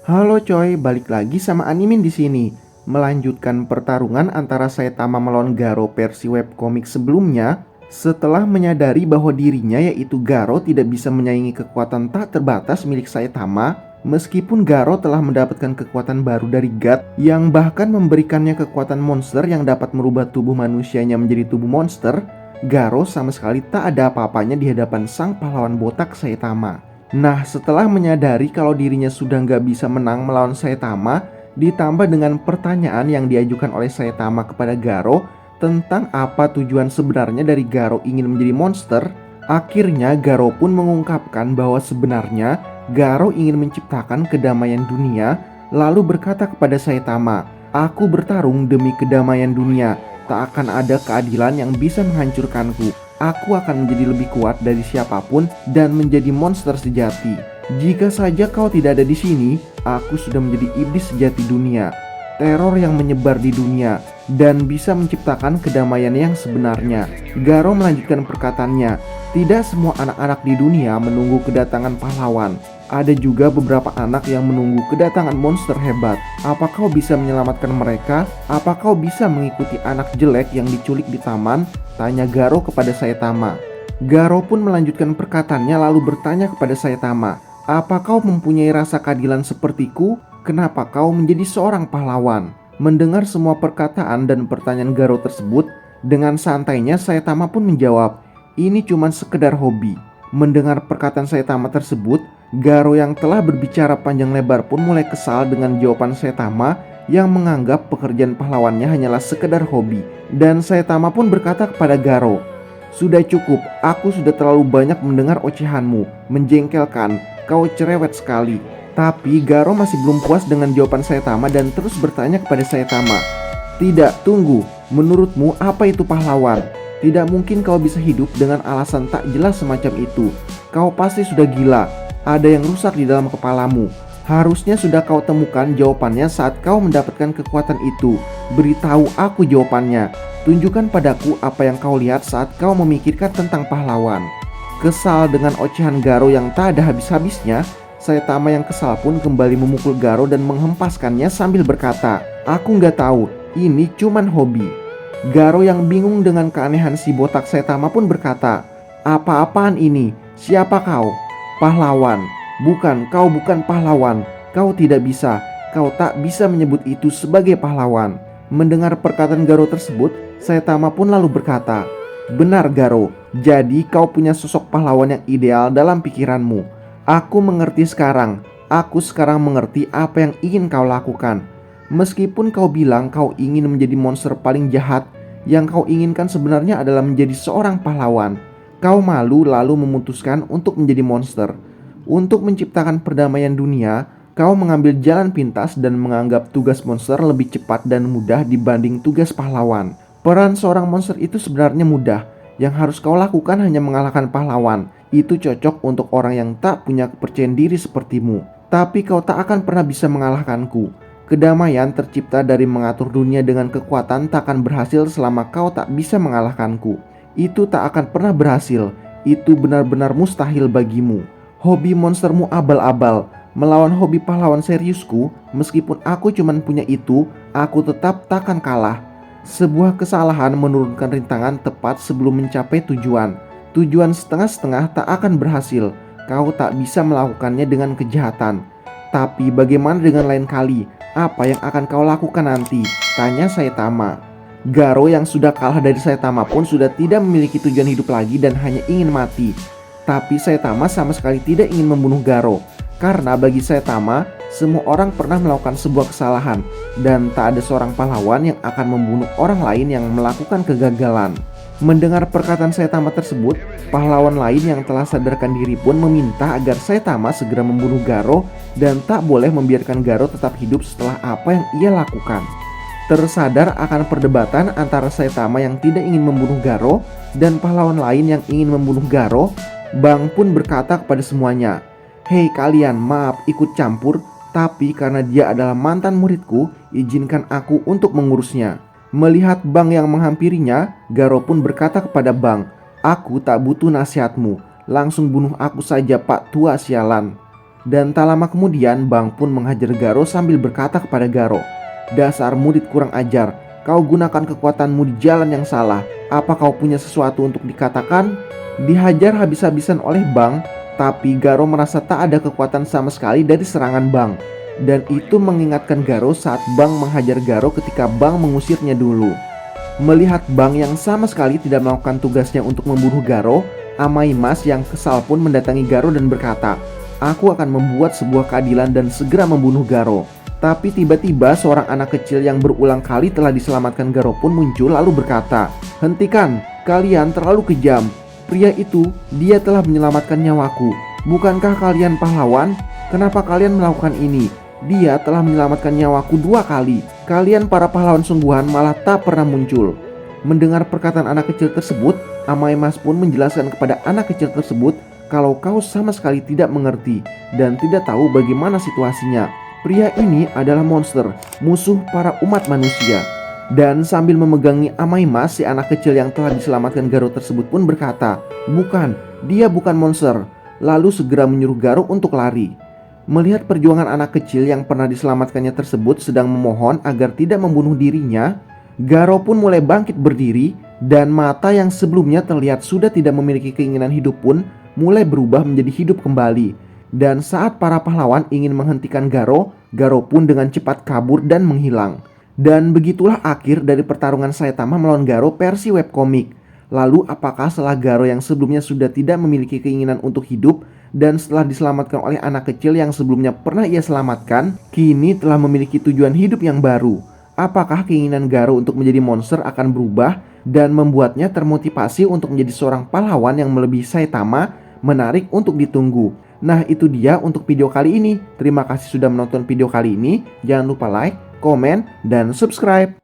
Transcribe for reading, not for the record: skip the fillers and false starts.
Halo coy, balik lagi sama Animin di sini. Melanjutkan pertarungan antara Saitama melawan Garo versi webkomik sebelumnya. Setelah menyadari bahwa dirinya yaitu Garo tidak bisa menyaingi kekuatan tak terbatas milik Saitama, meskipun Garo telah mendapatkan kekuatan baru dari God yang bahkan memberikannya kekuatan monster yang dapat merubah tubuh manusianya menjadi tubuh monster, Garo sama sekali tak ada apa-apanya di hadapan sang pahlawan botak Saitama. Nah, setelah menyadari kalau dirinya sudah nggak bisa menang melawan Saitama, ditambah dengan pertanyaan yang diajukan oleh Saitama kepada Garo tentang apa tujuan sebenarnya dari Garo ingin menjadi monster, akhirnya Garo pun mengungkapkan bahwa sebenarnya Garo ingin menciptakan kedamaian dunia, lalu berkata kepada Saitama, "Aku bertarung demi kedamaian dunia, tak akan ada keadilan yang bisa menghancurkanku. Aku akan menjadi lebih kuat dari siapapun dan menjadi monster sejati. Jika saja kau tidak ada di sini, aku sudah menjadi iblis sejati dunia, teror yang menyebar di dunia, dan bisa menciptakan kedamaian yang sebenarnya." Garo melanjutkan perkataannya, "Tidak semua anak-anak di dunia menunggu kedatangan pahlawan. Ada juga beberapa anak yang menunggu kedatangan monster hebat. Apa kau bisa menyelamatkan mereka? Apa kau bisa mengikuti anak jelek yang diculik di taman?" tanya Garo kepada Saitama. Garo pun melanjutkan perkataannya lalu bertanya kepada Saitama, "Apa kau mempunyai rasa keadilan sepertiku? Kenapa kau menjadi seorang pahlawan?" Mendengar semua perkataan dan pertanyaan Garo tersebut, dengan santainya Saitama pun menjawab, "Ini cuma sekedar hobi." Mendengar perkataan Saitama tersebut, Garo yang telah berbicara panjang lebar pun mulai kesal dengan jawaban Saitama yang menganggap pekerjaan pahlawannya hanyalah sekedar hobi. Dan Saitama pun berkata kepada Garo, "Sudah cukup, aku sudah terlalu banyak mendengar ocehanmu, menjengkelkan, kau cerewet sekali." Tapi Garo masih belum puas dengan jawaban Saitama dan terus bertanya kepada Saitama, "Tidak, tunggu, menurutmu apa itu pahlawan? Tidak mungkin kau bisa hidup dengan alasan tak jelas semacam itu. Kau pasti sudah gila. Ada yang rusak di dalam kepalamu. Harusnya sudah kau temukan jawabannya saat kau mendapatkan kekuatan itu. Beritahu aku jawabannya. Tunjukkan padaku apa yang kau lihat saat kau memikirkan tentang pahlawan." Kesal dengan ocehan Garo yang tak ada habis-habisnya, Saitama yang kesal pun kembali memukul Garo dan menghempaskannya sambil berkata, "Aku nggak tahu, ini cuman hobi." Garo yang bingung dengan keanehan si botak Saitama pun berkata, "Apa-apaan ini? Siapa kau?" "Pahlawan." "Bukan, kau bukan pahlawan. Kau tidak bisa. Kau tak bisa menyebut itu sebagai pahlawan." Mendengar perkataan Garo tersebut, Saitama pun lalu berkata, "Benar Garo, jadi kau punya sosok pahlawan yang ideal dalam pikiranmu. Aku mengerti sekarang. Aku sekarang mengerti apa yang ingin kau lakukan. Meskipun kau bilang kau ingin menjadi monster paling jahat, yang kau inginkan sebenarnya adalah menjadi seorang pahlawan. Kau malu lalu memutuskan untuk menjadi monster. Untuk menciptakan perdamaian dunia, kau mengambil jalan pintas dan menganggap tugas monster lebih cepat dan mudah dibanding tugas pahlawan. Peran seorang monster itu sebenarnya mudah. Yang harus kau lakukan hanya mengalahkan pahlawan. Itu cocok untuk orang yang tak punya kepercayaan diri sepertimu. Tapi kau tak akan pernah bisa mengalahkanku. Kedamaian tercipta dari mengatur dunia dengan kekuatan tak akan berhasil selama kau tak bisa mengalahkanku. Itu tak akan pernah berhasil. Itu benar-benar mustahil bagimu. Hobi monstermu abal-abal. Melawan hobi pahlawan seriusku, meskipun aku cuma punya itu, aku tetap takkan kalah. Sebuah kesalahan menurunkan rintangan tepat sebelum mencapai tujuan. Tujuan setengah-setengah tak akan berhasil. Kau tak bisa melakukannya dengan kejahatan. Tapi bagaimana dengan lain kali? Apa yang akan kau lakukan nanti? Tanya Saitama. Garo yang sudah kalah dari Saitama pun sudah tidak memiliki tujuan hidup lagi dan hanya ingin mati. Tapi Saitama sama sekali tidak ingin membunuh Garo. Karena bagi Saitama, semua orang pernah melakukan sebuah kesalahan. Dan tak ada seorang pahlawan yang akan membunuh orang lain yang melakukan kegagalan. Mendengar perkataan Saitama tersebut, pahlawan lain yang telah sadarkan diri pun meminta agar Saitama segera membunuh Garo dan tak boleh membiarkan Garo tetap hidup setelah apa yang ia lakukan. Tersadar akan perdebatan antara Saitama yang tidak ingin membunuh Garo dan pahlawan lain yang ingin membunuh Garo, Bang pun berkata kepada semuanya, "Hei kalian, maaf ikut campur, tapi karena dia adalah mantan muridku, izinkan aku untuk mengurusnya." Melihat Bang yang menghampirinya, Garo pun berkata kepada Bang, "Aku tak butuh nasihatmu, langsung bunuh aku saja Pak Tua sialan." Dan tak lama kemudian Bang pun menghajar Garo sambil berkata kepada Garo, "Dasar murid kurang ajar, kau gunakan kekuatanmu di jalan yang salah. Apa kau punya sesuatu untuk dikatakan?" Dihajar habis-habisan oleh Bang, tapi Garo merasa tak ada kekuatan sama sekali dari serangan Bang. Dan itu mengingatkan Garo saat Bang menghajar Garo ketika Bang mengusirnya dulu. Melihat Bang yang sama sekali tidak melakukan tugasnya untuk membunuh Garo, Amaimas yang kesal pun mendatangi Garo dan berkata, "Aku akan membuat sebuah keadilan dan segera membunuh Garo." Tapi tiba-tiba seorang anak kecil yang berulang kali telah diselamatkan Garo pun muncul lalu berkata, "Hentikan, kalian terlalu kejam. Pria itu, dia telah menyelamatkan nyawaku. Bukankah kalian pahlawan? Kenapa kalian melakukan ini? Dia telah menyelamatkan nyawaku 2 kali. Kalian para pahlawan sungguhan malah tak pernah muncul." Mendengar perkataan anak kecil tersebut, Amaimas pun menjelaskan kepada anak kecil tersebut kalau kau sama sekali tidak mengerti dan tidak tahu bagaimana situasinya. Pria ini adalah monster, musuh para umat manusia. Dan sambil memegangi Amaimas, si anak kecil yang telah diselamatkan Garo tersebut pun berkata, "Bukan, dia bukan monster." Lalu segera menyuruh Garo untuk lari. Melihat perjuangan anak kecil yang pernah diselamatkannya tersebut sedang memohon agar tidak membunuh dirinya, Garo pun mulai bangkit berdiri dan mata yang sebelumnya terlihat sudah tidak memiliki keinginan hidup pun mulai berubah menjadi hidup kembali. Dan saat para pahlawan ingin menghentikan Garo, Garo pun dengan cepat kabur dan menghilang. Dan begitulah akhir dari pertarungan Saitama melawan Garo versi webkomik. Lalu apakah setelah Garo yang sebelumnya sudah tidak memiliki keinginan untuk hidup dan setelah diselamatkan oleh anak kecil yang sebelumnya pernah ia selamatkan, kini telah memiliki tujuan hidup yang baru? Apakah keinginan Garo untuk menjadi monster akan berubah dan membuatnya termotivasi untuk menjadi seorang pahlawan yang melebihi Saitama? Menarik untuk ditunggu. Nah, itu dia untuk video kali ini. Terima kasih sudah menonton video kali ini. Jangan lupa like, komen, dan subscribe.